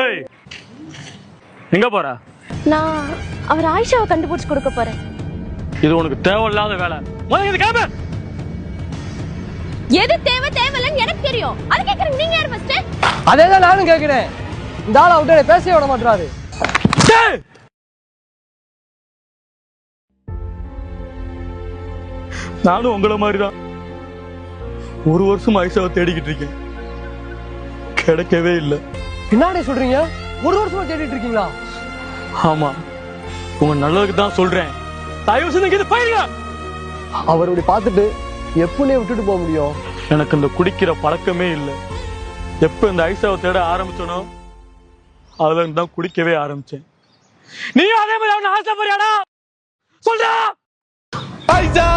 ஏய் எங்க போற? நான் அவர் ஆயிஷாவை கண்டுபிடிச்சு கொடுக்க போறேன். இது உனக்கு தேவையில்லாத வேலை. முதல்ல கிளம்பு. எது தேவை தேவையில்லைன்னு எனக்கு தெரியும். அது கேக்குறீங்க நீங்க யார் ஃபர்ஸ்ட்? அதேதான் நானும் கேக்குறேன். இந்த ஆளை விட்டு பேசவே விட மாட்டாரு. நானும் உங்கள மாதிரிதான் ஒரு வருஷம் ஆயிஷாவை தேடிக்கிட்டு இருக்கேன். கிடைக்கவே இல்லை. பின்னாடி சொல்றீங்க? ஒரு வருஷமா தேடிட்டு இருக்கீங்களா? ஆமா, உங்க நல்லதுக்கு தான் சொல்றேன். தயவு செஞ்சு போயிருங்க. அவர் இப்படி பார்த்துட்டு எப்பனே விட்டுட்டு போக முடியும்? எனக்கு இந்த குடிக்கிற பழக்கமே இல்லை. எப்ப இந்த ஐசாவை தேட ஆரம்பிச்சனோ அதுல இருந்து தான் குடிக்கவே ஆரம்பிச்சேன். நீ அதே மாதிரி அவனை ஆசைப்படுறியாடா? சொல்றா ஐசா.